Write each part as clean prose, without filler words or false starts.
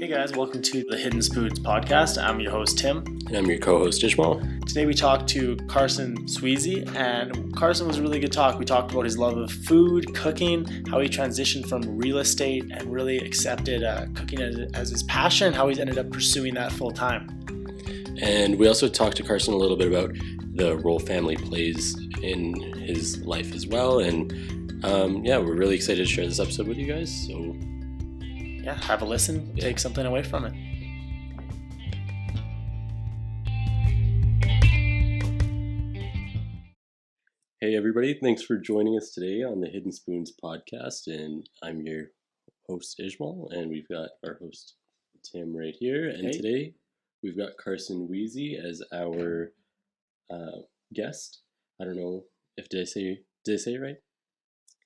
Hey guys, welcome to the Hidden Spoons podcast. I'm your host Tim. And I'm your co-host Ijmal. Today we talked to Carson Sweezy, and Carson was a really good talk. We talked about his love of food, cooking, how he transitioned from real estate and really accepted cooking as his passion, how he's ended up pursuing that full time. And we also talked to Carson a little bit about the role family plays in his life as well. And we're really excited to share this episode with you guys. So yeah, have a listen, take something away from it. Hey everybody, thanks for joining us today on the Hidden Spoons podcast. And I'm your host Ijmal, and we've got our host Tim right here. And Today we've got Carson Sweezy as our guest. I don't know if did I say it right?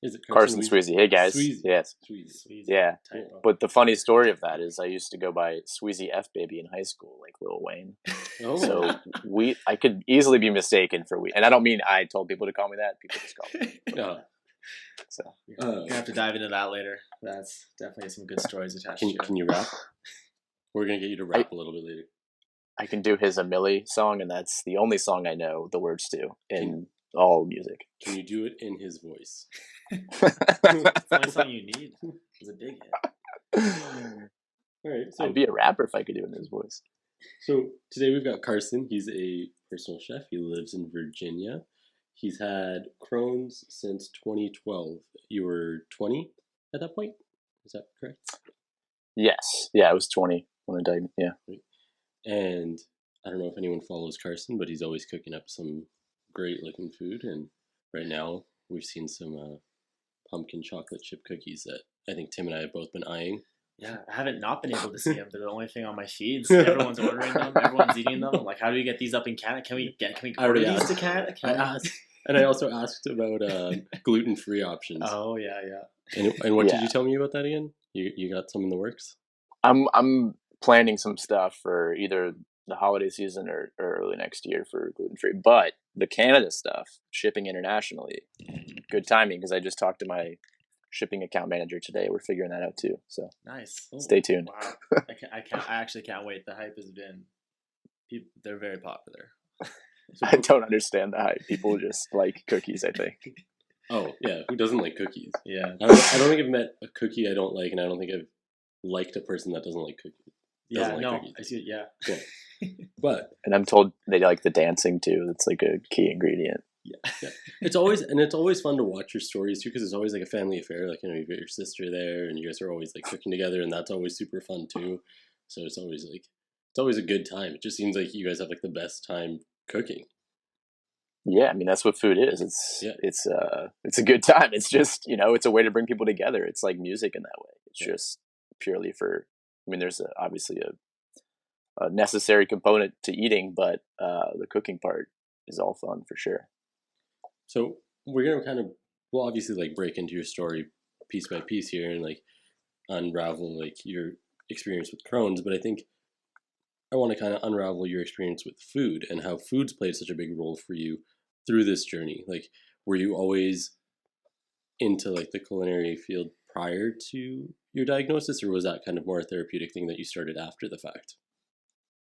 Is it Carson Sweezy? Hey guys. Sweezy. Yes. Sweezy. Yeah. Cool. But the funny story of that is I used to go by Sweezy F Baby in high school, like Lil Wayne. Oh. So I could easily be mistaken for and I don't mean I told people to call me that. People just call me. Oh. So We're gonna have to dive into that later. That's definitely some good stories attached to it. Can you rap? We're gonna get you to rap a little bit later. I can do his Millie song, and that's the only song I know the words to in all music. Can you do it in his voice? It's the only song you need. It's a big hit. All right. So I'd be a rapper if I could do it in his voice. So today we've got Carson. He's a personal chef. He lives in Virginia. He's had Crohn's since 2012. You were 20 at that point? Is that correct? Yes. Yeah, I was 20 when I died. Yeah. And I don't know if anyone follows Carson, but he's always cooking up some great looking food. And right now we've seen some pumpkin chocolate chip cookies that I think Tim and I have both been eyeing. Yeah, I haven't not been able to see them. They're the only thing on my feeds. Everyone's ordering them. Everyone's eating them. I'm like, how do we get these up in Canada? Can we order these to Canada? And I also asked about gluten-free options. Oh yeah. And what did you tell me about that again? You got some in the works? I'm planning some stuff for either the holiday season or early next year for gluten-free. But the Canada stuff, shipping internationally, good timing because I just talked to my shipping account manager today. We're figuring that out too. So nice. Stay tuned. Wow. I actually can't wait. The hype has been. They're very popular. So I don't understand the hype. People just like cookies, I think. Oh yeah, who doesn't like cookies? Yeah. I don't think I've met a cookie I don't like, and I don't think I've liked a person that doesn't like cookies. Cookies. I see it. Yeah. But and I'm told they like the dancing too. That's like a key ingredient. Yeah. It's always fun to watch your stories too, because it's always like a family affair. Like, you've got your sister there, and you guys are always like cooking together, and that's always super fun too. So it's always a good time. It just seems like you guys have like the best time cooking. Yeah, I mean that's what food is. It's a good time. It's just it's a way to bring people together. It's like music in that way. It's just purely for. I mean, there's obviously a necessary component to eating, but the cooking part is all fun for sure. So we're gonna we'll obviously like break into your story piece by piece here and like unravel like your experience with Crohn's, but I think I want to kind of unravel your experience with food and how food's played such a big role for you through this journey. Like, were you always into like the culinary field prior to your diagnosis, or was that kind of more a therapeutic thing that you started after the fact?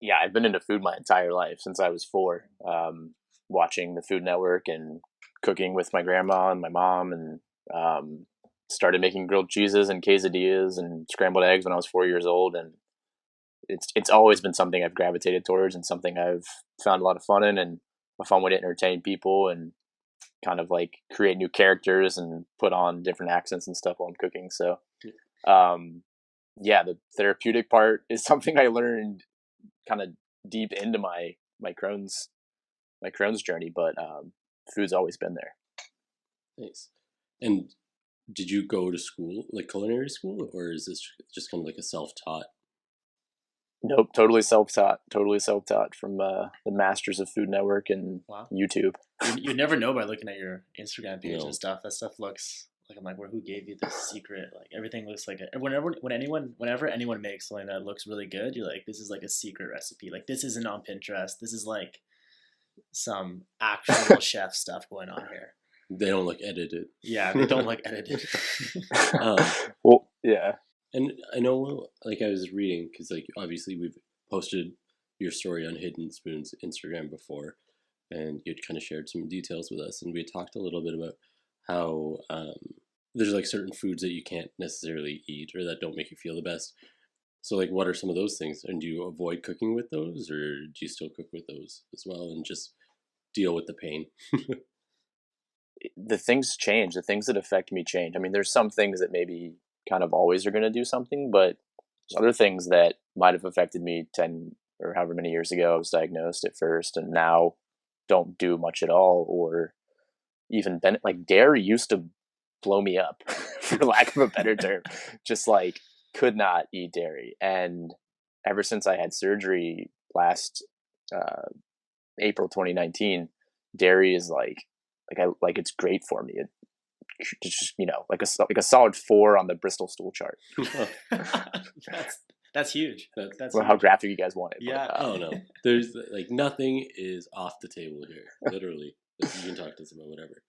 Yeah, I've been into food my entire life since I was 4, watching the Food Network and cooking with my grandma and my mom, and started making grilled cheeses and quesadillas and scrambled eggs when I was 4 years old. And it's always been something I've gravitated towards and something I've found a lot of fun in, and a fun way to entertain people and kind of like create new characters and put on different accents and stuff while I'm cooking. So, the therapeutic part is something I learned kind of deep into my Crohn's journey, but food's always been there. Nice. And did you go to school, like culinary school, or is this just kind of like a self-taught? Nope, totally self-taught from the Masters of Food Network and YouTube. You never know by looking at your Instagram page and stuff. That stuff looks like, I'm like, who gave you this secret? Like, everything looks like whenever anyone makes something that looks really good, you're like, this is like a secret recipe. Like, this isn't on Pinterest. This is like some actual chef stuff going on here. They don't look edited. Yeah, they don't look edited. Well, yeah. And I know, like, I was reading, because, like, obviously we've posted your story on Hidden Spoon's Instagram before, and you'd kind of shared some details with us, and we had talked a little bit about how there's, like, certain foods that you can't necessarily eat or that don't make you feel the best. So, like, what are some of those things? And do you avoid cooking with those, or do you still cook with those as well and just deal with the pain? The things change. The things that affect me change. I mean, there's some things that maybe kind of always are going to do something, but there's other things that might have affected me 10 or however many years ago I was diagnosed at first, and now don't do much at all, or even like dairy used to blow me up, for lack of a better term. Just like could not eat dairy, and ever since I had surgery last uh, April 2019, dairy is like it's great for me. It's just like a solid 4 on the Bristol stool chart. That's huge. That's well, huge. how graphic you guys want it? Yeah. Oh no, there's like nothing is off the table here. Literally, like, you can talk to us about whatever.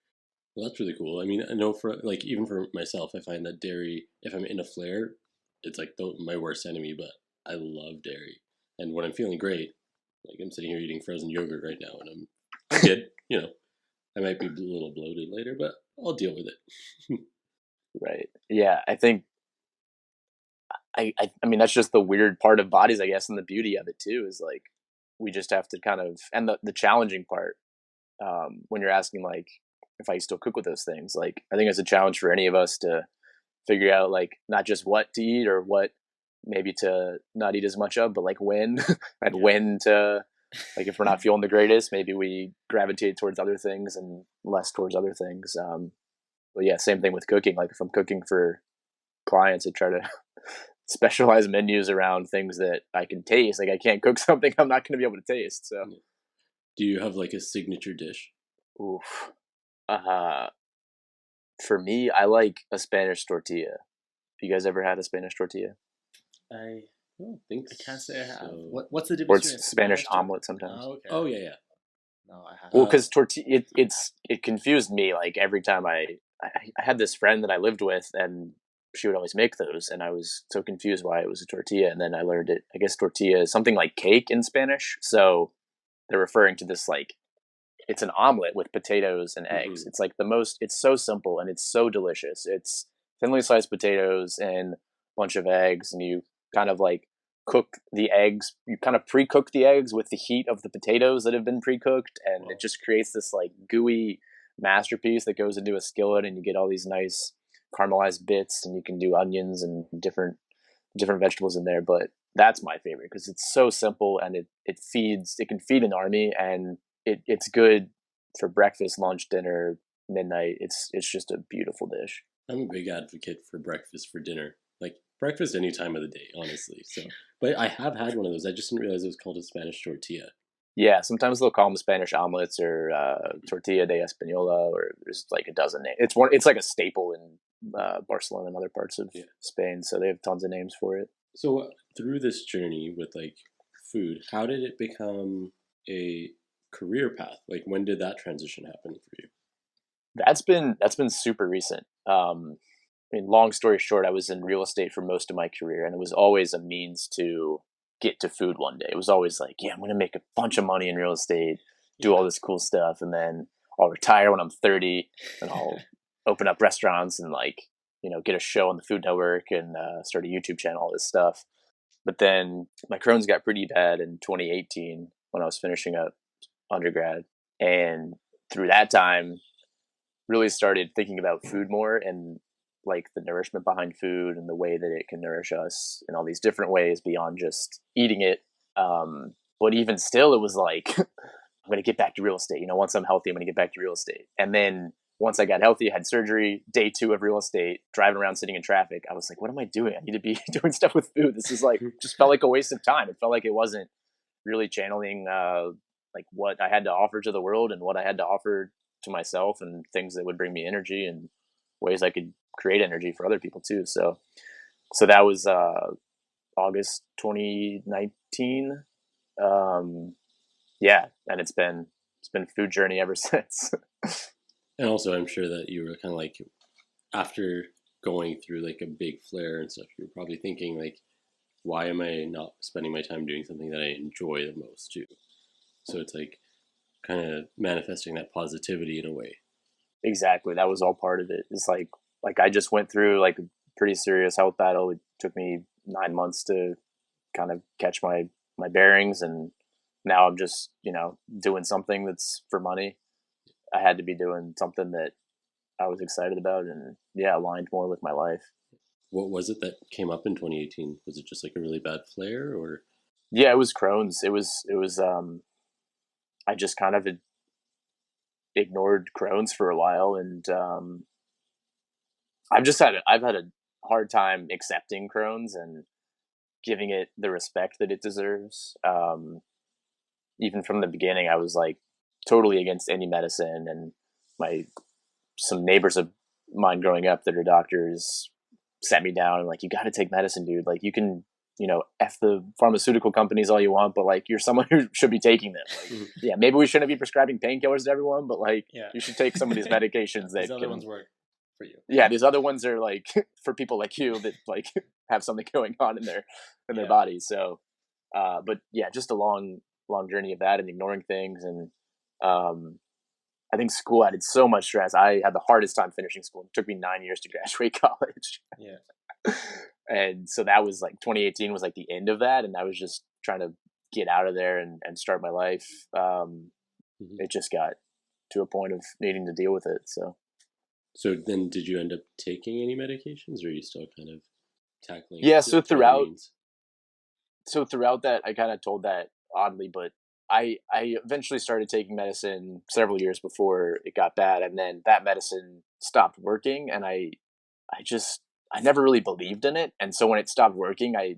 Well, that's really cool. I mean, I know for like even for myself, I find that dairy, if I'm in a flare, it's like my worst enemy. But I love dairy, and when I'm feeling great, like I'm sitting here eating frozen yogurt right now, and I'm good. You know, I might be a little bloated later, but I'll deal with it. Right. Yeah, I think I mean that's just the weird part of bodies, I guess, and the beauty of it too is like we just have to kind of, and the challenging part, when you're asking like if I still cook with those things, like I think it's a challenge for any of us to figure out like not just what to eat or what maybe to not eat as much of, but like when and when to, like if we're not feeling the greatest, maybe we gravitate towards other things and less towards other things. But yeah, same thing with cooking. Like if I'm cooking for clients, I try to specialize menus around things that I can taste. Like I can't cook something I'm not going to be able to taste. So, do you have like a signature dish? oof. Uh, for me, I like a Spanish tortilla. You guys ever had a Spanish tortilla? I don't think I can't say I have. so. What's the Or difference it's between Spanish omelet sometimes. Oh, okay. Oh yeah. No, I haven't. Well, because tortilla, it confused me. Like every time I had this friend that I lived with, and she would always make those, and I was so confused why it was a tortilla. And then I learned it. I guess tortilla is something like cake in Spanish. So they're referring to this like it's an omelet with potatoes and eggs. It's like the most. It's so simple and it's so delicious. It's thinly sliced potatoes and a bunch of eggs, and you kind of like cook the eggs. You kind of pre-cook the eggs with the heat of the potatoes that have been pre-cooked, and it just creates this like gooey masterpiece that goes into a skillet, and you get all these nice caramelized bits, and you can do onions and different vegetables in there. But that's my favorite because it's so simple and it can feed an army, and it's good for breakfast, lunch, dinner, midnight. It's just a beautiful dish. I'm a big advocate for breakfast for dinner. Like breakfast any time of the day, honestly. So, but I have had one of those. I just didn't realize it was called a Spanish tortilla. Yeah, sometimes they'll call them Spanish omelets or tortilla de española, or there's like a dozen names. It's like a staple in Barcelona and other parts of Spain, so they have tons of names for it. So through this journey with like food, how did it become a career path? Like when did that transition happen for you? That's been super recent. I mean, long story short, I was in real estate for most of my career, and it was always a means to get to food one day. It was always like, yeah, I'm going to make a bunch of money in real estate, do all this cool stuff, and then I'll retire when I'm 30, and I'll open up restaurants and like, get a show on the Food Network and start a YouTube channel, all this stuff. But then my Crohn's got pretty bad in 2018 when I was finishing up undergrad, and through that time, really started thinking about food more and like the nourishment behind food and the way that it can nourish us in all these different ways beyond just eating it. But even still, it was like, I'm going to get back to real estate. Once I'm healthy, I'm going to get back to real estate. And then once I got healthy, I had surgery, day 2 of real estate, driving around sitting in traffic. I was like, what am I doing? I need to be doing stuff with food. This is like, just felt like a waste of time. It felt like it wasn't really channeling like what I had to offer to the world and what I had to offer to myself, and things that would bring me energy and ways I could create energy for other people too. So that was August 2019. Yeah, and it's been food journey ever since. And also, I'm sure that you were kind of like after going through like a big flare and stuff, you're probably thinking like, why am I not spending my time doing something that I enjoy the most too? So it's like kind of manifesting that positivity in a way. Exactly. That was all part of it. It's like I just went through like a pretty serious health battle. It took me 9 months to kind of catch my bearings, and now I'm just, doing something that's for money. I had to be doing something that I was excited about and aligned more with my life. What was it that came up in 2018? Was it just like a really bad flare, or? Yeah, it was Crohn's. It was I just kind of ignored Crohn's for a while, and I've had a hard time accepting Crohn's and giving it the respect that it deserves. Even from the beginning, I was like totally against any medicine, and some neighbors of mine growing up that are doctors sat me down and like, you got to take medicine, dude. Like you can, F the pharmaceutical companies all you want, but like you're someone who should be taking them. Like, yeah, maybe we shouldn't be prescribing painkillers to everyone, but like you should take some of these medications that these other ones work for you. Yeah, these other ones are like for people like you that like have something going on in their bodies. So, but yeah, just a long journey of that and ignoring things. And I think school added so much stress. I had the hardest time finishing school. It took me 9 years to graduate college. Yeah. And so that was like 2018 was like the end of that. And I was just trying to get out of there and start my life. It just got to a point of needing to deal with it. So then did you end up taking any medications, or are you still kind of tackling? Yeah. So throughout that, I kind of told that oddly, but I eventually started taking medicine several years before it got bad. And then that medicine stopped working, and I never really believed in it. And so when it stopped working, I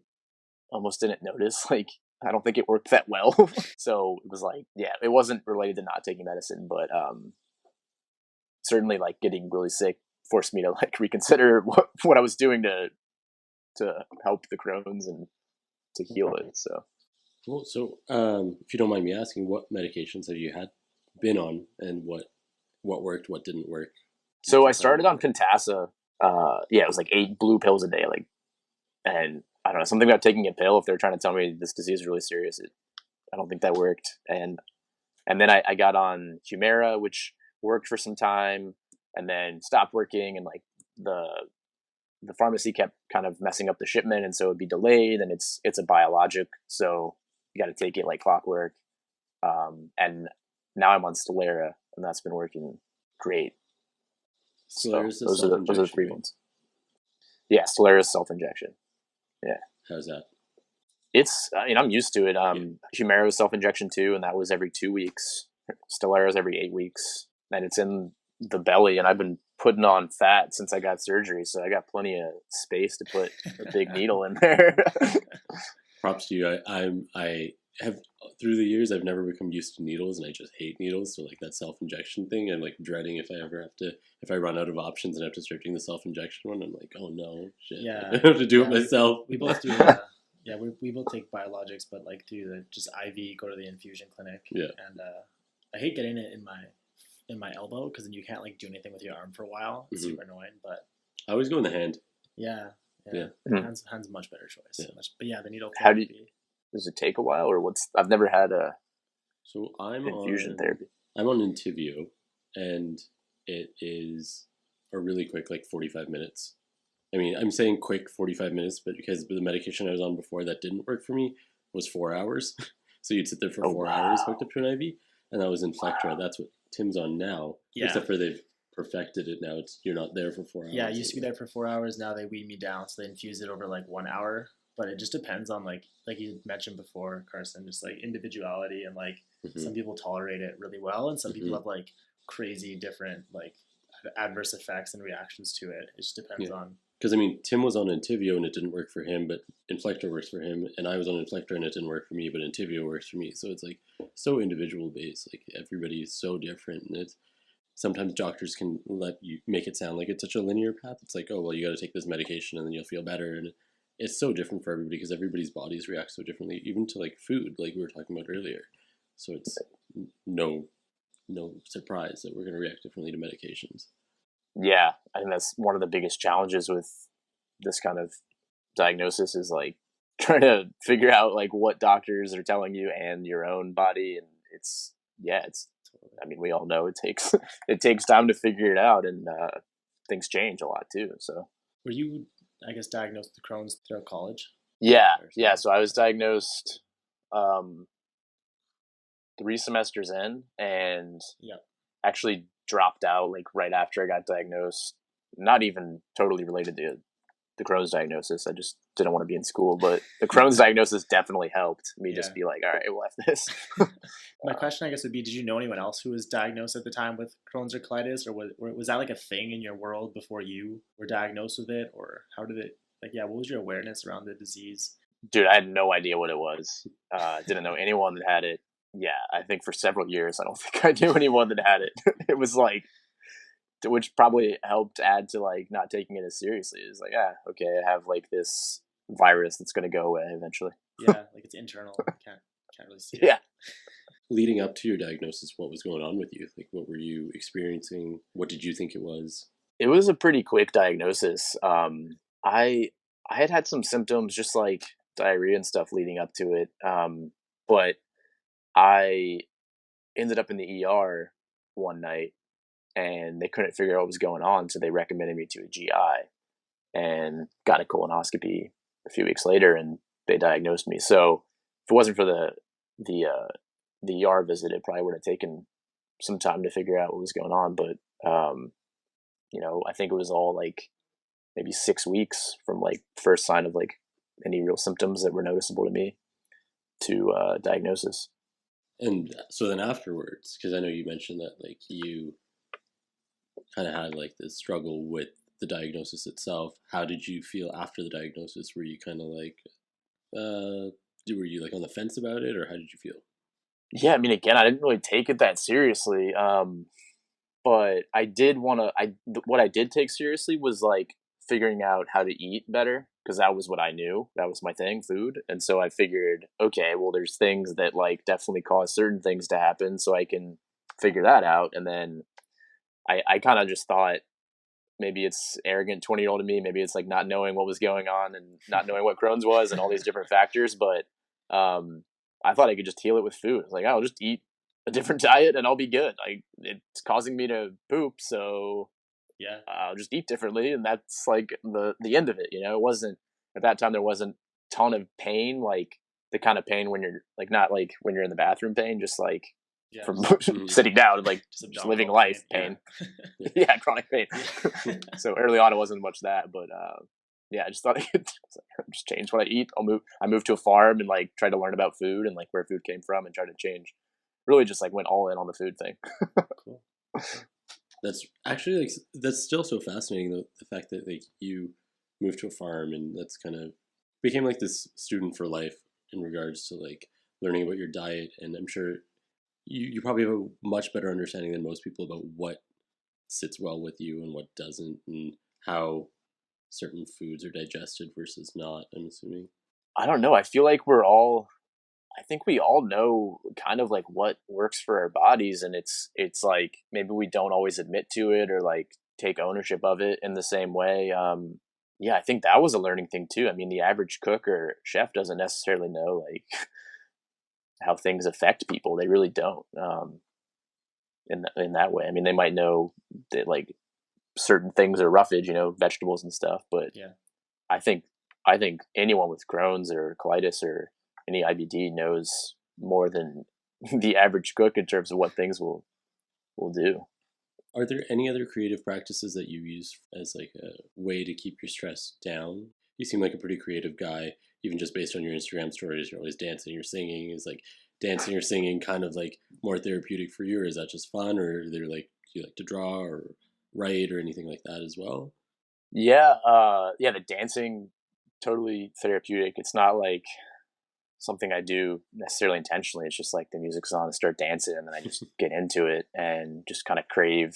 almost didn't notice. Like, I don't think it worked that well. So it was like, yeah, it wasn't related to not taking medicine, but certainly like getting really sick forced me to like reconsider what I was doing to help the Crohn's and to heal it. So cool. So if you don't mind me asking, what medications have you been on, and what worked, what didn't work? So I started on Contessa. It was like 8 blue pills a day. Like, and I don't know, something about taking a pill. If they're trying to tell me this disease is really serious, I don't think that worked. And then I got on Humira, which worked for some time, and then stopped working. And like the pharmacy kept kind of messing up the shipment, and so it'd be delayed. And it's a biologic, so you got to take it like clockwork. And now I'm on Stelara, and that's been working great. Stelara, so those are the 3 ones. Yeah, Stelara is self-injection. Yeah. How's that? I'm used to it. Humira was self-injection too, and that was every 2 weeks. Stelara is every 8 weeks, and it's in the belly. And I've been putting on fat since I got surgery, so I got plenty of space to put a big needle in there. Props to you. I have, through the years, I've never become used to needles, and I just hate needles. So like that self-injection thing, I'm like dreading if I run out of options and have to start doing the self-injection one. I'm like, oh no, shit. Yeah. I have to do it myself. We both do. We both take biologics, but like through the just IV, go to the infusion clinic. Yeah. And I hate getting it in my elbow, because then you can't like do anything with your arm for a while. It's super annoying. But I always go in the hand. Yeah. Mm-hmm. Hand's a much better choice. Yeah. But yeah, the needle. How does it take a while, or I've never had a infusion therapy. I'm on Entyvio, and it is a really quick, like 45 minutes. I mean, I'm saying quick 45 minutes, but because the medication I was on before that didn't work for me was 4 hours. So you'd sit there for 4 hours hooked up to an IV, and that was Inflectra. That's what Tim's on now, except for they've perfected it now. You're not there for 4 hours. Yeah, I used to be there for 4 hours. Now they weed me down, so they infuse it over like 1 hour. But it just depends on like you mentioned before, Carson, just like individuality, and like some people tolerate it really well, and some people have like crazy different like adverse effects and reactions to it. It just depends on. Because I mean, Tim was on Entyvio and it didn't work for him, but Inflectra works for him, and I was on Inflectra and it didn't work for me, but Entyvio works for me. So it's like so individual based. Like everybody is so different, and it's sometimes doctors can let you make it sound like it's such a linear path. It's like, oh well, you got to take this medication and then you'll feel better, and it's so different for everybody because everybody's bodies react so differently, even to like food, like we were talking about earlier. So it's no surprise that we're going to react differently to medications. Yeah, I think that's one of the biggest challenges with this kind of diagnosis is like trying to figure out like what doctors are telling you and your own body, and it's I mean, we all know it takes it takes time to figure it out, and things change a lot too. So Were you, I guess, diagnosed with Crohn's throughout college? yeah. So I was diagnosed um, 3 semesters in, and Yeah. actually dropped out like right after I got diagnosed. Not even totally related to the Crohn's diagnosis. I just didn't want to be in school, but the Crohn's diagnosis definitely helped me just be like, all right, we'll have this. My question, I guess, would be: did you know anyone else who was diagnosed at the time with Crohn's or colitis, or was that like a thing in your world before you were diagnosed with it, or how did it? Like, yeah, what was your awareness around the disease? Dude, I had no idea what it was. Didn't know anyone that had it. Yeah, I think for several years, I don't think I knew anyone that had it. It was like, which probably helped add to like not taking it as seriously. It's like, yeah, okay, I have like this virus that's going to go away eventually. Yeah, like it's internal. Can't really see it. Yeah. Leading up to your diagnosis, what was going on with you? Like, what were you experiencing? What did you think it was? It was a pretty quick diagnosis. I had some symptoms, just like diarrhea and stuff, leading up to it. But I ended up in the ER one night, and they couldn't figure out what was going on, so they recommended me to a GI, and got a colonoscopy a few weeks later, and they diagnosed me. So if it wasn't for the the ER visit, it probably would have taken some time to figure out what was going on. But I think it was all like maybe 6 weeks from like first sign of like any real symptoms that were noticeable to me to diagnosis. And so then afterwards, because I know you mentioned that like you kind of had like this struggle with the diagnosis itself. How did you feel after the diagnosis? Were you kind of like, were you like on the fence about it, or how did you feel? Yeah, I mean, again, I didn't really take it that seriously, but I did want to. What I did take seriously was like figuring out how to eat better, because that was what I knew. That was my thing, food. And so I figured, okay, well, there's things that like definitely cause certain things to happen, so I can figure that out. And then I kind of just thought maybe it's arrogant 20-year-old to me. Maybe it's like not knowing what was going on and not knowing what Crohn's was and all these different factors. But I thought I could just heal it with food. Like, I'll just eat a different diet and I'll be good. Like, it's causing me to poop, so Yeah. I'll just eat differently, and that's like the end of it. It wasn't at that time. There wasn't a ton of pain, like the kind of pain when you're like not like when you're in the bathroom pain, just like Yeah. from sitting down and like just living life pain. Yeah. Yeah, chronic pain. So early on, it wasn't much that, but yeah, I just thought I could just change what I eat. I moved to a farm and like tried to learn about food and like where food came from and tried to change. Really, just like went all in on the food thing. Cool. That's actually like that's still so fascinating though, the fact that like you moved to a farm and that's kind of became like this student for life in regards to like learning about your diet, and I'm sure you probably have a much better understanding than most people about what sits well with you and what doesn't, and how certain foods are digested versus not, I'm assuming. I don't know. I feel like I think we all know kind of like what works for our bodies, and it's like maybe we don't always admit to it or like take ownership of it in the same way. Yeah, I think that was a learning thing too. I mean, the average cook or chef doesn't necessarily know like how things affect people. They really don't. In that way, I mean, they might know that like certain things are roughage, vegetables and stuff, but Yeah. I think I think anyone with Crohn's or colitis or any IBD knows more than the average cook in terms of what things will do. Are there any other creative practices that you use as like a way to keep your stress down? You seem like a pretty creative guy, even just based on your Instagram stories. You're always dancing, you're singing. Is like dancing or singing kind of like more therapeutic for you, or is that just fun, or they're like do you like to draw or write or anything like that as well? Yeah, yeah, the dancing totally therapeutic. It's not like something I do necessarily intentionally. It's just like the music's on, I start dancing, and then I just get into it and just kind of crave.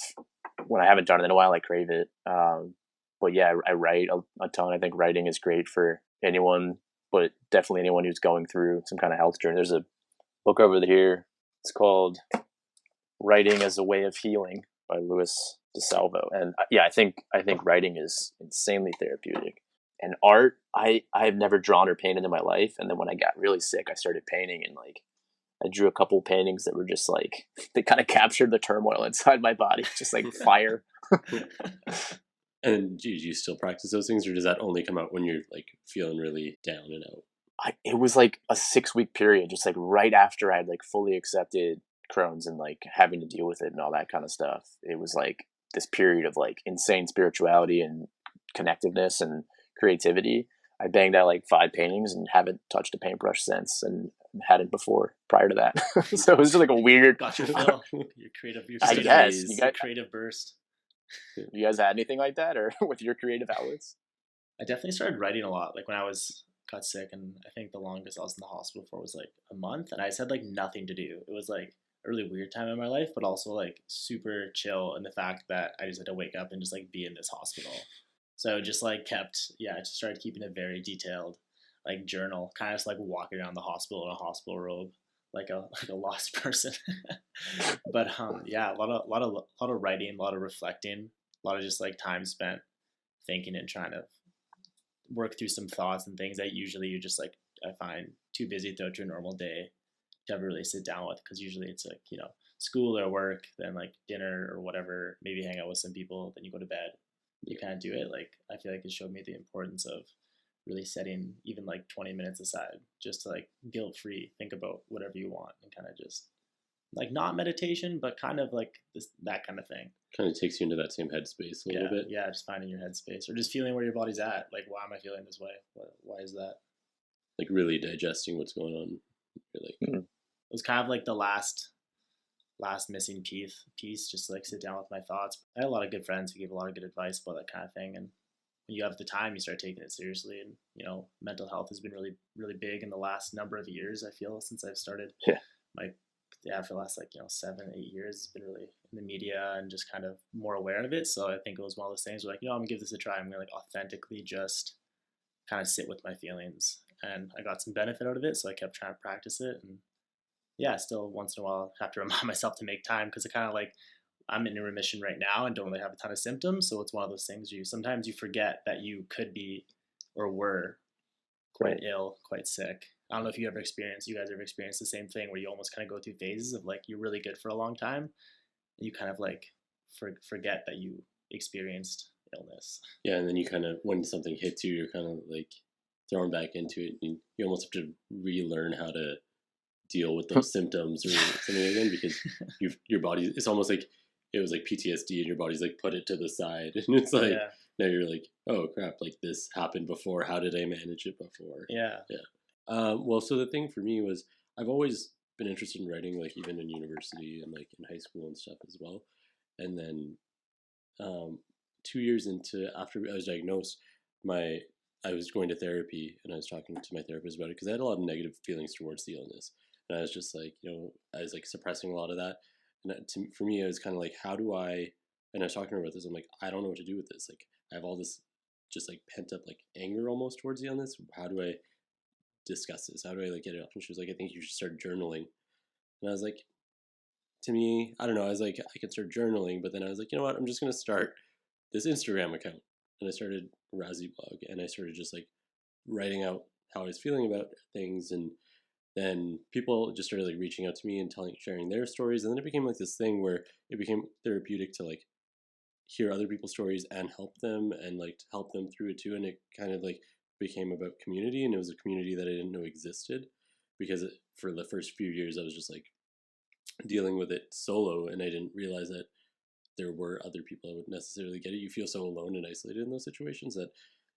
When I haven't done it in a while, I crave it. But yeah, I write a ton. I think writing is great for anyone, but definitely anyone who's going through some kind of health journey. There's a book over here. It's called Writing as a Way of Healing. by Louis DeSalvo. And I think writing is insanely therapeutic. And art, I've never drawn or painted in my life. And then when I got really sick, I started painting, and like I drew a couple paintings that were just like, they kind of captured the turmoil inside my body, just like fire. And do you still practice those things, or does that only come out when you're like feeling really down and out? It was like a 6-week period, just like right after I'd like fully accepted Crohn's and like having to deal with it and all that kind of stuff. It was like this period of like insane spirituality and connectiveness and creativity. I banged out like 5 paintings and haven't touched a paintbrush since, and hadn't before prior to that. So it was just like a weird. Got your fill. Your creative. I guess you got creative burst. You guys had anything like that, or with your creative outlets? I definitely started writing a lot. Like when I got sick, and I think the longest I was in the hospital for was like a month, and I just had like nothing to do. It was like a really weird time in my life, but also like super chill in the fact that I just had to wake up and just like be in this hospital. So just like I just started keeping a very detailed like journal, kind of just like walking around the hospital in a hospital robe, like a lost person. But yeah, a lot of writing, a lot of reflecting, a lot of just like time spent thinking and trying to work through some thoughts and things that usually you just like I find too busy throughout your normal day to ever really sit down with, because usually it's like school or work, then like dinner or whatever, maybe hang out with some people, then you go to bed. You kind of do it. Like I feel like it showed me the importance of really setting even like 20 minutes aside just to like guilt free think about whatever you want, and kind of just like not meditation but kind of like that kind of thing. Kind of takes you into that same headspace a little bit. Yeah, just finding your headspace, or just feeling where your body's at. Like, why am I feeling this way? Why is that? Like really digesting what's going on. You're like, It was kind of like the last missing piece, just to like sit down with my thoughts. I had a lot of good friends who gave a lot of good advice about that kind of thing, and when you have the time, you start taking it seriously. And mental health has been really really big in the last number of years. I feel since I've started for the last 7-8 years, it's been really in the media and just kind of more aware of it. So I think it was one of those things where I'm gonna give this a try. I'm gonna like authentically just kind of sit with my feelings, and I got some benefit out of it. So I kept trying to practice it, and yeah, still once in a while I have to remind myself to make time, because it kind of like I'm in a remission right now and don't really have a ton of symptoms. So it's one of those things sometimes you forget that you could be or were quite ill, quite sick. I don't know if you guys ever experienced the same thing where you almost kind of go through phases of like you're really good for a long time, and you kind of like forget that you experienced illness. Yeah, and then you kind of, when something hits you, you're kind of like thrown back into it, and you almost have to relearn how to deal with those symptoms or something again, because your body, it's almost like it was like PTSD and your body's like put it to the side, and it's like now you're like, oh crap, like this happened before, how did I manage it before? Well, so the thing for me was I've always been interested in writing, like even in university and like in high school and stuff as well. And then 2 years into, after I was diagnosed, I was going to therapy, and I was talking to my therapist about it because I had a lot of negative feelings towards the illness, and I was just like, I was like suppressing a lot of that. And for me, it was kind of like, how do I? And I was talking to her about this. I'm like, I don't know what to do with this. Like, I have all this just like pent up like anger almost towards the illness. How do I discuss this? How do I like get it up? And she was like, I think you should start journaling. And I was like, to me, I don't know. I was like, I could start journaling, but then I was like, you know what? I'm just gonna start this Instagram account, and I started Razzie Blog, and I started just like writing out how I was feeling about things, and then people just started like reaching out to me and sharing their stories, and then it became like this thing where it became therapeutic to like hear other people's stories and help them, and like to help them through it too. And it kind of like became about community, and it was a community that I didn't know existed, because for the first few years I was just like dealing with it solo, and I didn't realize that there were other people that would necessarily get it. You feel so alone and isolated in those situations that,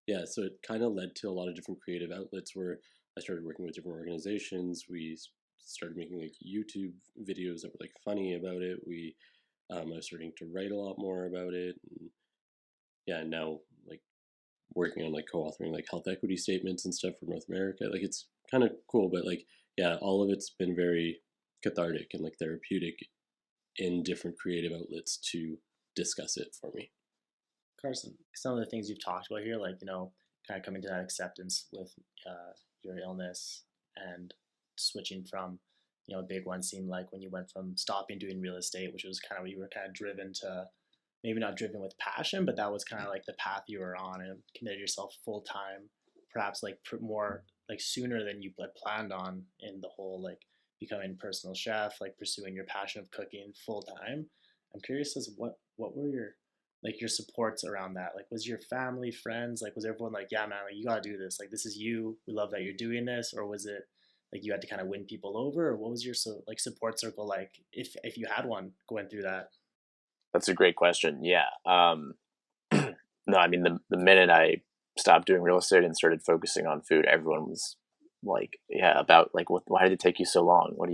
yeah, so it kind of led to a lot of different creative outlets where I started working with different organizations. We started making like YouTube videos that were like funny about it. I was starting to write a lot more about it. And yeah, now like working on like co-authoring like health equity statements and stuff for North America. Like it's kind of cool, but like, yeah, all of it's been very cathartic and like therapeutic in different creative outlets to discuss it for me. Carson, some of the things you've talked about here, like, kind of coming to that acceptance with your illness, and switching from, a big one seemed like when you went from stopping doing real estate, which was kind of, you were kind of driven to, maybe not driven with passion, but that was kind of like the path you were on, and committed yourself full time, perhaps like more like sooner than you had planned on, in the whole like becoming personal chef, like pursuing your passion of cooking full time. I'm curious as what were your like your supports around that? Like, was your family, friends, like was everyone like, yeah, man, like, you gotta do this. Like, this is you. We love that you're doing this. Or was it like you had to kind of win people over? Or what was your like support circle like, if you had one going through that? That's a great question. Yeah. No, I mean, the minute I stopped doing real estate and started focusing on food, everyone was like, yeah, about like, why did it take you so long? Why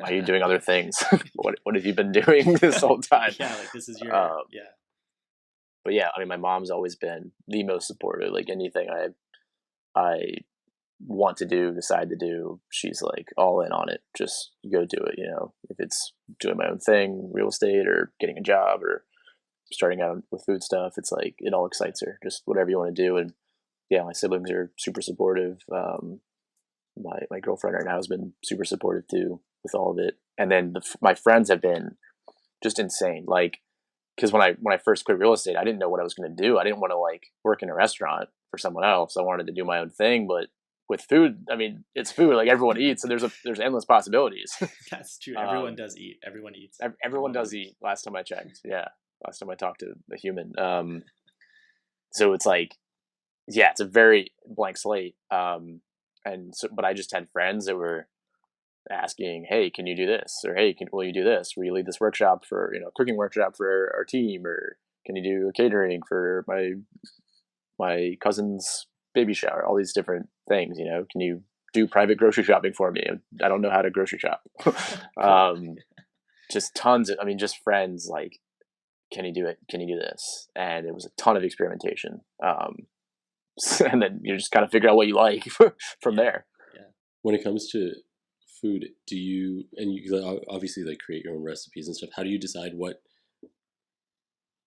are you doing other things? What have you been doing this whole time? Yeah, like this is your yeah. But yeah, I mean, my mom's always been the most supportive. Like anything I want to do, decide to do, she's like all in on it. Just go do it. If it's doing my own thing, real estate, or getting a job, or starting out with food stuff, it's like it all excites her. Just whatever you want to do. And yeah, my siblings are super supportive. My girlfriend right now has been super supportive too with all of it. And then my friends have been just insane. Like, because when I first quit real estate, I didn't know what I was going to do. I didn't want to like work in a restaurant for someone else. I wanted to do my own thing. But with food, I mean, it's food. Like everyone eats, and there's endless possibilities. That's true. Everyone does eat. Everyone eats. Everyone does eat. Last time I checked, yeah. Last time I talked to a human. So it's like, yeah, it's a very blank slate. But I just had friends that were asking, hey, can you do this? Or hey, will you do this? Will you lead this workshop for, cooking workshop for our team? Or can you do catering for my cousin's baby shower? All these different things, can you do private grocery shopping for me? I don't know how to grocery shop. Just tons of, just friends like, can you do it? Can you do this? And it was a ton of experimentation. And then you just kind of figure out what you like from there. Yeah. When it comes to food, do you obviously like create your own recipes and stuff? How do you decide what,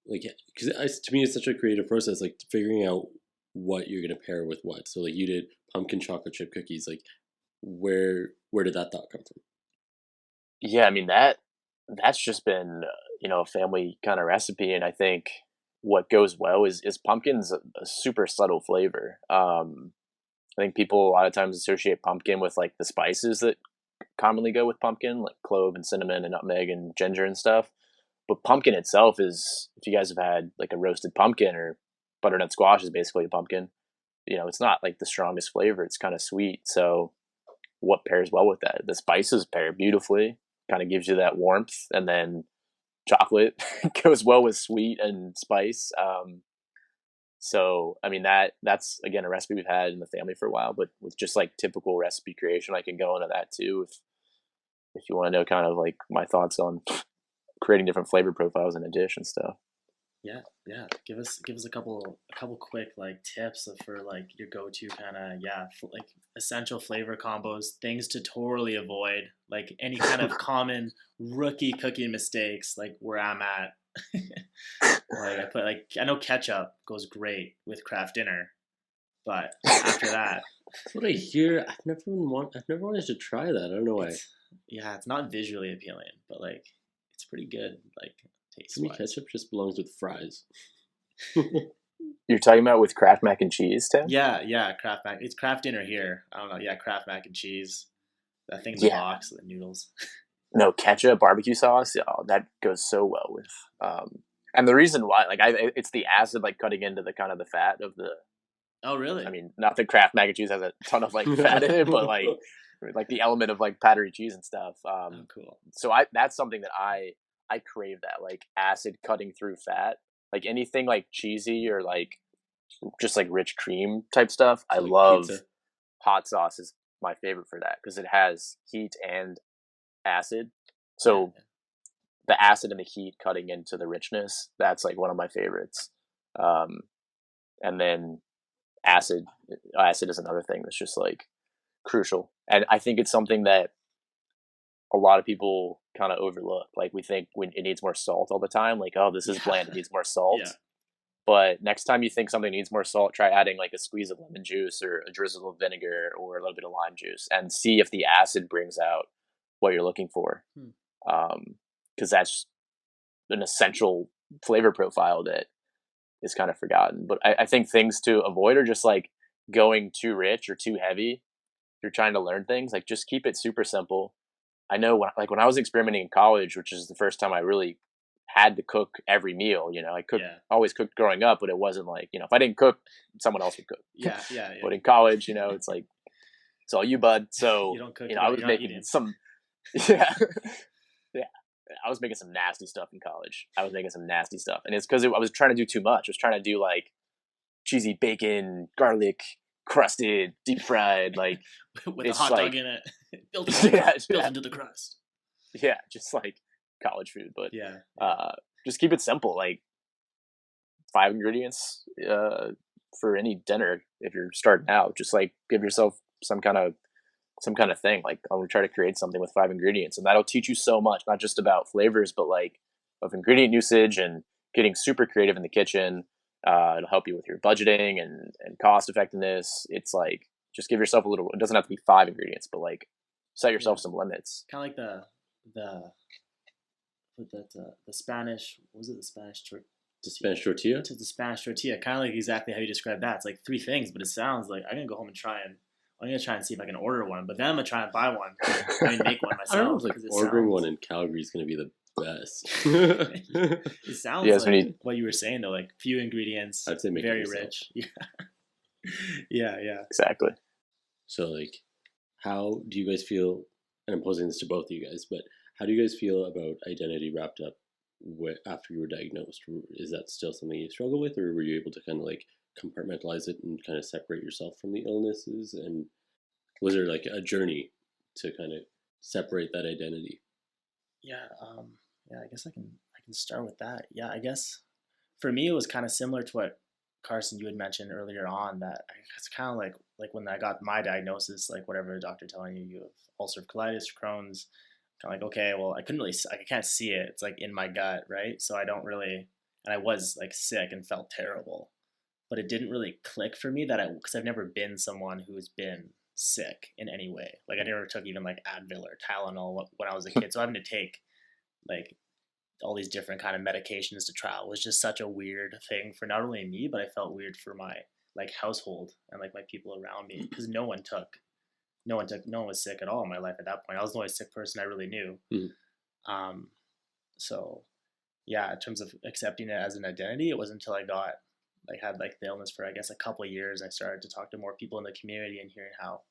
like, because to me it's such a creative process, like figuring out what you're gonna pair with what. So like you did pumpkin chocolate chip cookies. Like, where did that thought come from? Yeah, I mean that's just been a family kind of recipe, and I think what goes well is pumpkin's a super subtle flavor. I think people a lot of times associate pumpkin with like the spices that commonly go with pumpkin, like clove and cinnamon and nutmeg and ginger and stuff. But pumpkin itself is, if you guys have had like a roasted pumpkin, or butternut squash is basically a pumpkin, it's not like the strongest flavor. It's kind of sweet. So what pairs well with that? The spices pair beautifully, kind of gives you that warmth, and then chocolate goes well with sweet and spice. So I mean that's again a recipe we've had in the family for a while, but with just like typical recipe creation, I can go into that too if you want to know kind of like my thoughts on creating different flavor profiles in a dish and stuff. Yeah, yeah. Give us a couple quick like tips for like your go-to kind of like essential flavor combos, things to totally avoid, like any kind of common rookie cooking mistakes, like where I'm at. Like I know ketchup goes great with craft dinner, but after that, That's what I hear. I've never wanted to try that. I don't know why. it's not visually appealing, but like it's pretty good. Like To me, ketchup just belongs with fries. You're talking about with Kraft mac and cheese, Tim? Yeah, Kraft mac. It's Kraft dinner here. I don't know. Yeah, Kraft mac and cheese. That thing in the box, the noodles. No, ketchup, barbecue sauce. Oh, that goes so well with. And the reason why, like, it's the acid like cutting into the kind of the fat of the. Oh really? I mean, not that Kraft mac and cheese has a ton of like fat in it, but like the element of like powdery cheese and stuff. Oh, cool. So that's something that I crave, that like acid cutting through fat, like anything like cheesy or like just like rich cream type stuff. I like love pizza. Hot sauce is my favorite for that because it has heat and acid. So the acid and the heat cutting into the richness, that's like one of my favorites. And then acid is another thing that's just like crucial. And I think it's something that a lot of people kind of overlook. Like we think when it needs more salt all the time, like, oh, this is bland, it needs more salt. Yeah. But next time you think something needs more salt, try adding like a squeeze of lemon juice or a drizzle of vinegar or a little bit of lime juice and see if the acid brings out what you're looking for. Because that's an essential flavor profile that is kind of forgotten. But I think things to avoid are just like going too rich or too heavy. If you're trying to learn things, like just keep it super simple. I know when I was experimenting in college, which is the first time I really had to cook every meal, I always cooked growing up, but it wasn't like, if I didn't cook, someone else would cook. Yeah. But in college, it's like, it's all you, bud. So, you don't cook, I was making some, yeah, yeah. I was making some nasty stuff in college. And it's because I was trying to do too much. I was trying to do like cheesy bacon, garlic, crusted, deep fried, like with a hot dog in it, built into the crust. Yeah, just like college food, but yeah. Just keep it simple, like 5 ingredients for any dinner. If you're starting out, just like give yourself some kind of thing. Like I'm gonna try to create something with 5 ingredients, and that'll teach you so much, not just about flavors, but like of ingredient usage and getting super creative in the kitchen. It'll help you with your budgeting and cost effectiveness. It's like just give yourself it doesn't have to be 5 ingredients, but like set yourself some limits. Kind of like the Spanish, what was it? The Spanish tortilla? The Spanish tortilla. Kind of like exactly how you described that. It's like 3 things, but it sounds like I'm going to go home and I'm going to try and see if I can order one, but then I'm going to try and buy one. Make one myself. I don't know if ordering one in Calgary is going to be the best. It sounds like what you were saying though, like few ingredients, I'd say very rich. Yeah. Exactly. So like, how do you guys feel, and I'm posing this to both of you guys, but how do you guys feel about identity wrapped up after you were diagnosed? Is that still something you struggle with, or were you able to kind of like compartmentalize it and kind of separate yourself from the illnesses? And was there like a journey to kind of separate that identity? Yeah, I guess I can start with that. Yeah, I guess for me it was kind of similar to what Carson you had mentioned earlier on. That it's kind of like when I got my diagnosis, like whatever the doctor telling you have ulcerative colitis, Crohn's. Kind of like, okay, well, I can't see it. It's like in my gut, right? So I don't really, and I was like sick and felt terrible, but it didn't really click for me because I've never been someone who has been sick in any way. Like I never took even like Advil or Tylenol when I was a kid. So having to take like all these different kind of medications to trial was just such a weird thing for not only me, but I felt weird for my like household and like my people around me because no one was sick at all in my life at that point. I was the only sick person I really knew. Mm-hmm. So yeah, in terms of accepting it as an identity, it wasn't until I had the illness for I guess a couple of years. I started to talk to more people in the community and hearing how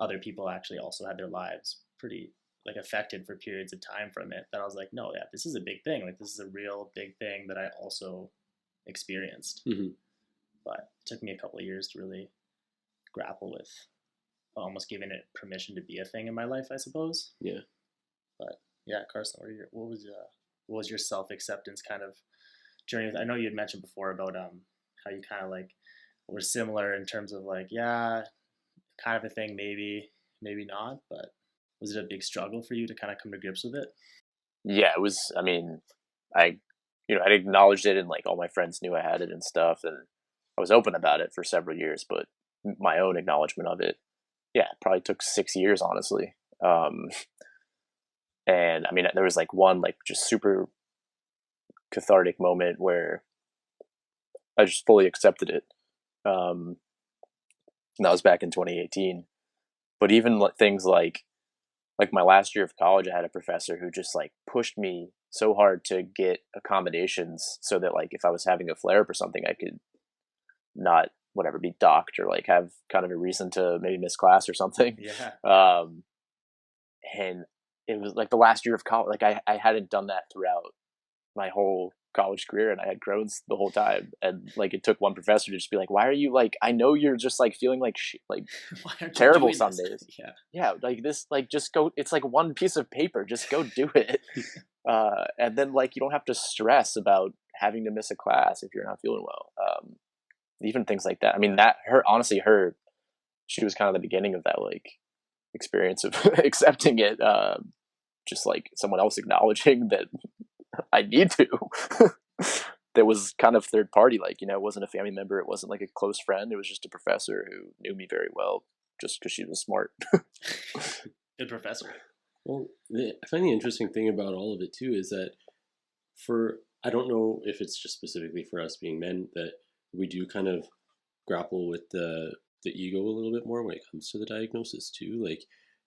other people actually also had their lives pretty like affected for periods of time from it. That I was like, no, yeah, this is a big thing. Like this is a real big thing that I also experienced. Mm-hmm. But it took me a couple of years to really grapple with almost giving it permission to be a thing in my life, I suppose. Yeah. But yeah, Carson, what was your self-acceptance kind of journey? I know you had mentioned before about how you kind of like were similar in terms of like, yeah, kind of a thing, maybe not, but was it a big struggle for you to kind of come to grips with it? Yeah, it was. I mean, I acknowledged it and like all my friends knew I had it and stuff, and I was open about it for several years, but my own acknowledgement of it, yeah, it probably took 6 years, honestly. And I mean, there was like one like just super cathartic moment where I just fully accepted it. And that was back in 2018. But even things like my last year of college, I had a professor who just like pushed me so hard to get accommodations so that like if I was having a flare up or something, I could not be docked or like have kind of a reason to maybe miss class or something. Yeah. And it was like the last year of college, like I hadn't done that throughout my whole college career, and I had Crohn's the whole time. And like it took one professor to just be like, why are you like, I know you're just like feeling like terrible some days. Yeah, like this, like just go, it's like one piece of paper, just go do it. And then like you don't have to stress about having to miss a class if you're not feeling well. Even things like that. I mean, she was kind of the beginning of that like experience of accepting it. Just like someone else acknowledging that I need to. That was kind of third party, like, it wasn't a family member, it wasn't like a close friend, it was just a professor who knew me very well just because she was smart. Good professor. Well, I find the interesting thing about all of it too is that I don't know if it's just specifically for us being men that we do kind of grapple with the ego a little bit more when it comes to the diagnosis too. Like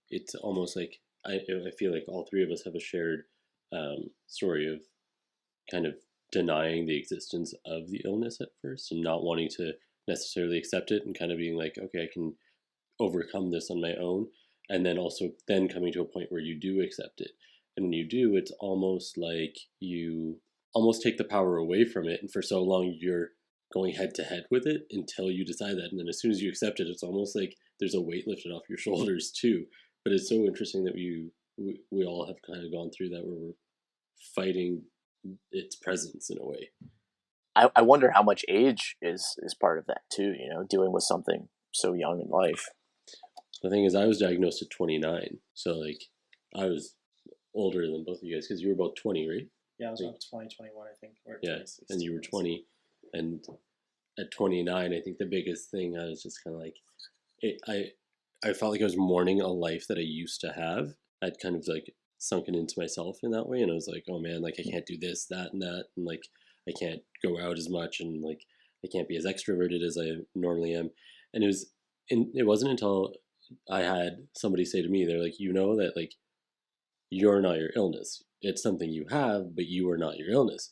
it's almost like I feel like all three of us have a shared story of kind of denying the existence of the illness at first and not wanting to necessarily accept it and kind of being like, okay, I can overcome this on my own, and then also then coming to a point where you do accept it, and when you do, it's almost like you almost take the power away from it, and for so long you're going head to head with it until you decide that, and then as soon as you accept it, it's almost like there's a weight lifted off your shoulders too. But it's so interesting that we all have kind of gone through that where we're fighting its presence in a way. I wonder how much age is part of that too, you know, dealing with something so young in life. The thing is, I was diagnosed at 29, so like I was older than both of you guys because you were about 20, right? Yeah, I was about 20, 21, I think. Or yeah, and you were 20, and at 29, I think the biggest thing I was just kind of like, I felt like I was mourning a life that I used to have. I'd kind of like sunken into myself in that way, and I was like, oh man, like I can't do this, that, and that, and like I can't go out as much, and like I can't be as extroverted as I normally am. And it wasn't until I had somebody say to me, they're like, you know that like you're not your illness. It's something you have, but you are not your illness.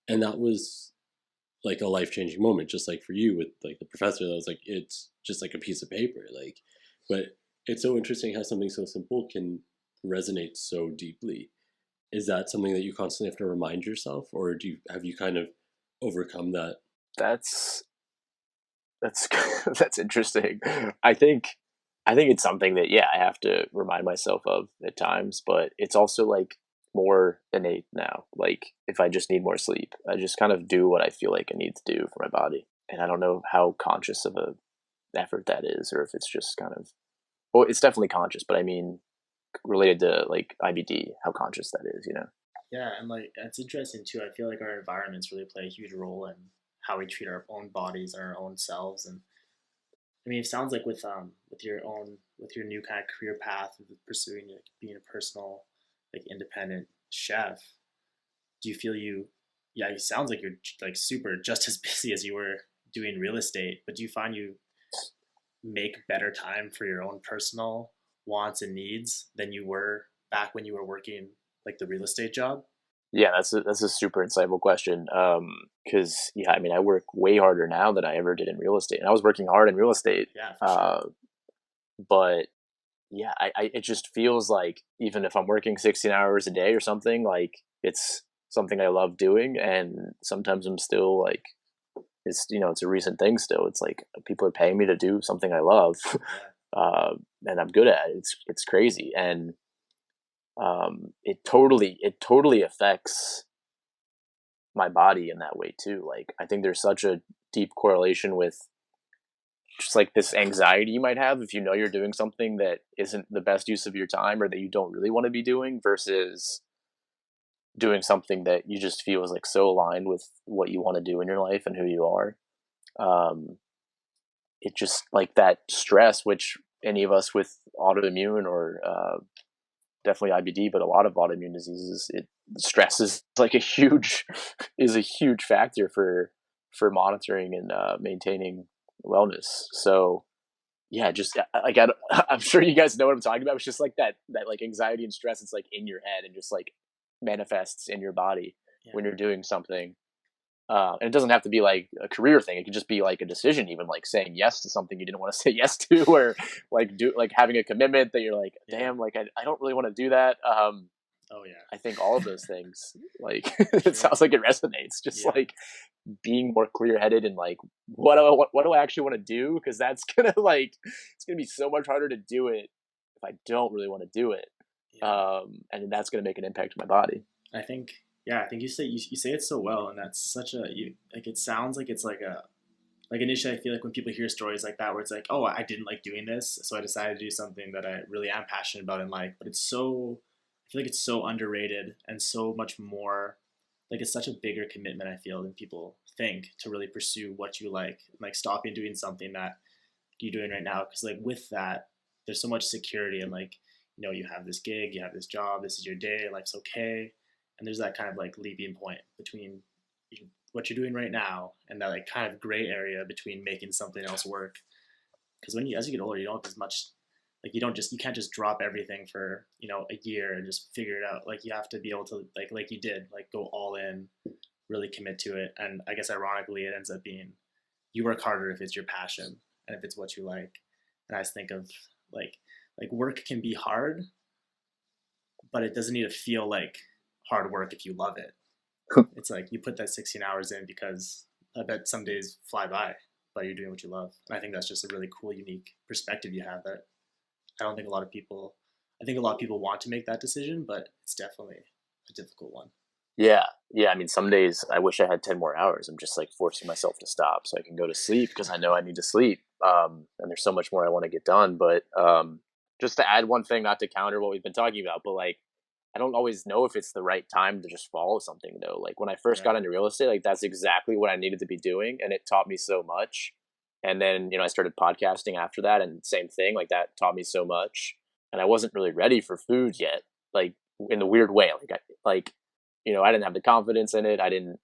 And that was like a life changing moment, just like for you with like the professor. That was like, it's just like a piece of paper. Like, but it's so interesting how something so simple can resonate so deeply. Is that something that you constantly have to remind yourself, or have you kind of overcome that? That's that's interesting. I think it's something that, yeah, I have to remind myself of at times, but it's also like more innate now. Like if I just need more sleep, I just kind of do what I feel like I need to do for my body. And I don't know how conscious of a effort that is, or if it's just kind of, well, it's definitely conscious, but I mean related to like IBD, how conscious that is, you know? Yeah, and like it's interesting too. I feel like our environments really play a huge role in how we treat our own bodies and our own selves. And I mean, it sounds like with your new kind of career path, with pursuing like, being a personal, like independent chef. Do you feel you? Yeah, it sounds like you're like super just as busy as you were doing real estate. But do you find you make better time for your own personal wants and needs than you were back when you were working like the real estate job? Yeah, that's a super insightful question. Because yeah, I mean, I work way harder now than I ever did in real estate, and I was working hard in real estate. Yeah, for sure. But yeah, it just feels like even if I'm working 16 hours a day or something, like it's something I love doing, and sometimes I'm still like, it's, you know, it's a recent thing still. It's like people are paying me to do something I love, Yeah. and I'm good at it. It's crazy, and it totally affects my body in that way too. Like I think there's such a deep correlation with just like this anxiety you might have if you know you're doing something that isn't the best use of your time or that you don't really want to be doing versus doing something that you just feel is like so aligned with what you want to do in your life and who you are. Um, it just like that stress, which any of us with autoimmune or definitely IBD, but a lot of autoimmune diseases, it stress is like a huge is a huge factor for monitoring and maintaining wellness. So yeah, just like I'm sure you guys know what I'm talking about. It's just like that like anxiety and stress. It's like in your head and just like manifests in your body Yeah. when you're doing something. And it doesn't have to be like a career thing. It could just be like a decision, even like saying yes to something you didn't want to say yes to, or like having a commitment that you're like, damn, like I don't really want to do that. Oh yeah. I think all of those things, like For it sure. sounds like it resonates. Just Yeah. like being more clear headed and like what do I actually want to do? Because that's gonna like it's gonna be so much harder to do it if I don't really want to do it, Yeah. and that's gonna make an impact on my body. I think yeah, I think you say it so well, and that's such a you like it sounds like it's like initially I feel like when people hear stories like that where it's like, oh, I didn't like doing this, so I decided to do something that I really am passionate about in life. But it's so I feel like it's so underrated and so much more like it's such a bigger commitment I feel than people think to really pursue what you like stopping doing something that you're doing right now because like with that there's so much security and like you know, you have this gig, you have this job, this is your day, life's okay. And there's that kind of like leaping point between what you're doing right now and that like kind of gray area between making something else work. Because as you get older, you don't have as much, like you can't just drop everything for, you know, a year and just figure it out. Like you have to be able to like you did, like go all in, really commit to it. And I guess ironically, it ends up being you work harder if it's your passion and if it's what you like. And I just think of like work can be hard, but it doesn't need to feel like hard work if you love it. It's like you put that 16 hours in because I bet some days fly by, but you're doing what you love. And I think that's just a really cool, unique perspective you have that I don't think a lot of people, I think a lot of people want to make that decision, but it's definitely a difficult one. Yeah. I mean, some days I wish I had 10 more hours. I'm just like forcing myself to stop so I can go to sleep because I know I need to sleep. And there's so much more I want to get done. But just to add one thing, not to counter what we've been talking about, but like, I don't always know if it's the right time to just follow something though. Like when I first got into real estate, like that's exactly what I needed to be doing. And it taught me so much. And then, you know, I started podcasting after that and same thing, like that taught me so much. And I wasn't really ready for food yet, like in the weird way. You know, I didn't have the confidence in it. I didn't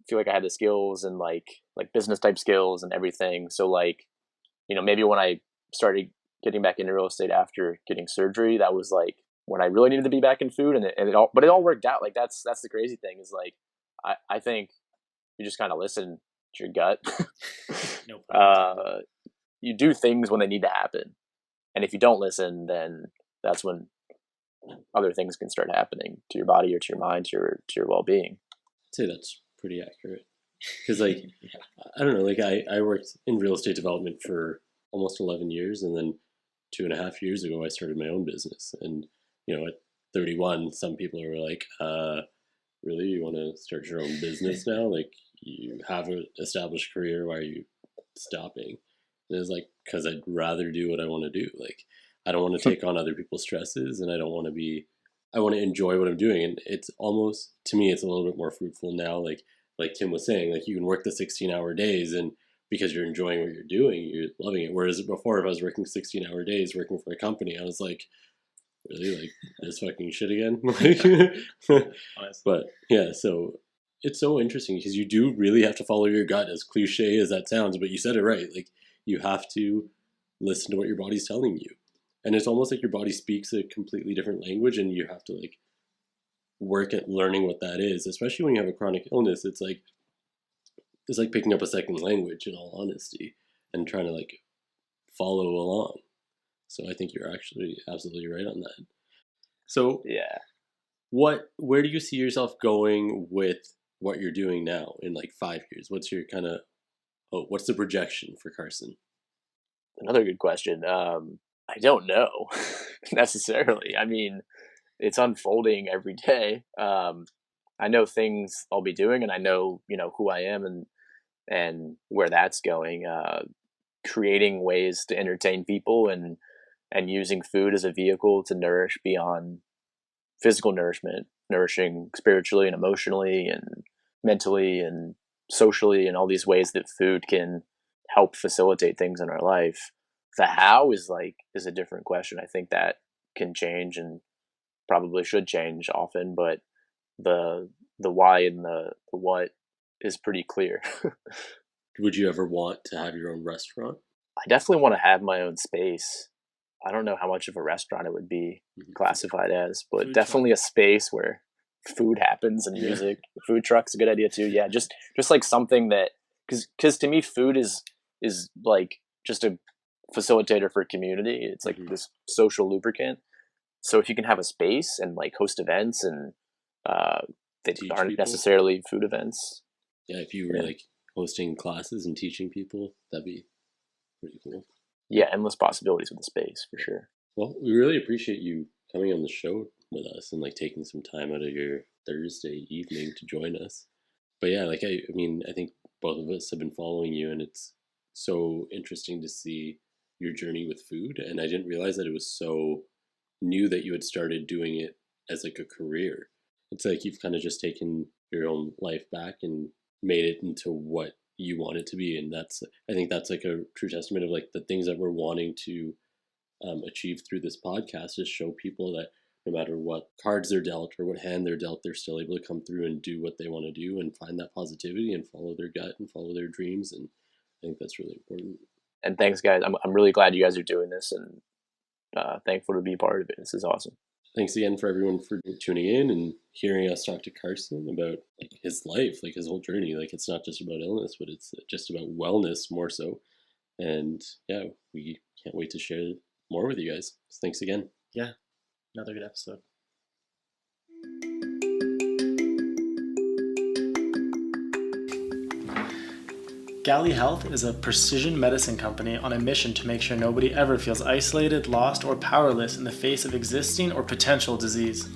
feel like I had the skills and like business type skills and everything. So like, you know, maybe when I started getting back into real estate after getting surgery, that was like when I really needed to be back in food, and it all worked out. Like that's the crazy thing is like I think you just kind of listen to your gut. No you do things when they need to happen, and if you don't listen, then that's when other things can start happening to your body or to your mind, to your well-being. I'd say that's pretty accurate because like I don't know, like I worked in real estate development for almost 11 years, and then 2.5 years ago I started my own business. And you know, at 31, some people are like, really, you want to start your own business now? Like, you have an established career, why are you stopping? And it's like, because I'd rather do what I want to do. Like, I don't want to take on other people's stresses, and I want to enjoy what I'm doing. And it's almost, to me, it's a little bit more fruitful now. Like Tim was saying, like you can work the 16-hour days, and because you're enjoying what you're doing, you're loving it. Whereas before, if I was working 16-hour days, working for a company, I was like, really, like this fucking shit again. But yeah, so it's so interesting because you do really have to follow your gut, as cliche as that sounds, but you said it right. Like you have to listen to what your body's telling you. And it's almost like your body speaks a completely different language, and you have to like work at learning what that is, especially when you have a chronic illness. It's like picking up a second language, in all honesty, and trying to like follow along. So I think you're actually absolutely right on that. So yeah, where do you see yourself going with what you're doing now in like 5 years? What's your what's the projection for Carson? Another good question. I don't know necessarily. I mean, it's unfolding every day. I know things I'll be doing, and I know, you know, who I am and where that's going. Creating ways to entertain people and using food as a vehicle to nourish beyond physical nourishment, nourishing spiritually and emotionally and mentally and socially, and all these ways that food can help facilitate things in our life. The how is a different question. I think that can change and probably should change often, but the why and the what is pretty clear. Would you ever want to have your own restaurant? I definitely want to have my own space. I don't know how much of a restaurant it would be classified as, but definitely a space where food happens and music. The food truck's a good idea too. Yeah, just like something that, because to me food is like just a facilitator for community. It's like this social lubricant. So if you can have a space and like host events and that aren't people necessarily food events. Yeah, if you were like hosting classes and teaching people, that'd be pretty cool. Yeah, endless possibilities with the space for sure. Well, we really appreciate you coming on the show with us and like taking some time out of your Thursday evening to join us. But yeah, like I mean, I think both of us have been following you, and it's so interesting to see your journey with food. And I didn't realize that it was so new that you had started doing it as like a career. It's like you've kind of just taken your own life back and made it into what you want it to be. And I think that's like a true testament of like the things that we're wanting to achieve through this podcast is show people that no matter what cards they're dealt or what hand they're dealt, they're still able to come through and do what they want to do and find that positivity and follow their gut and follow their dreams. And I think that's really important. And thanks, guys. I'm really glad you guys are doing this, and thankful to be part of it. This is awesome. Thanks again for everyone for tuning in and hearing us talk to Carson about like his life, like his whole journey. Like it's not just about illness, but it's just about wellness more so. And yeah, we can't wait to share more with you guys. So thanks again. Yeah, another good episode. Gali Health is a precision medicine company on a mission to make sure nobody ever feels isolated, lost, or powerless in the face of existing or potential disease.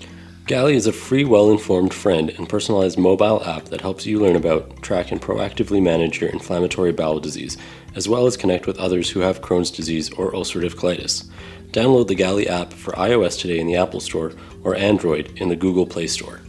Gali is a free, well-informed friend and personalized mobile app that helps you learn about, track, and proactively manage your inflammatory bowel disease, as well as connect with others who have Crohn's disease or ulcerative colitis. Download the Gali app for iOS today in the Apple Store or Android in the Google Play Store.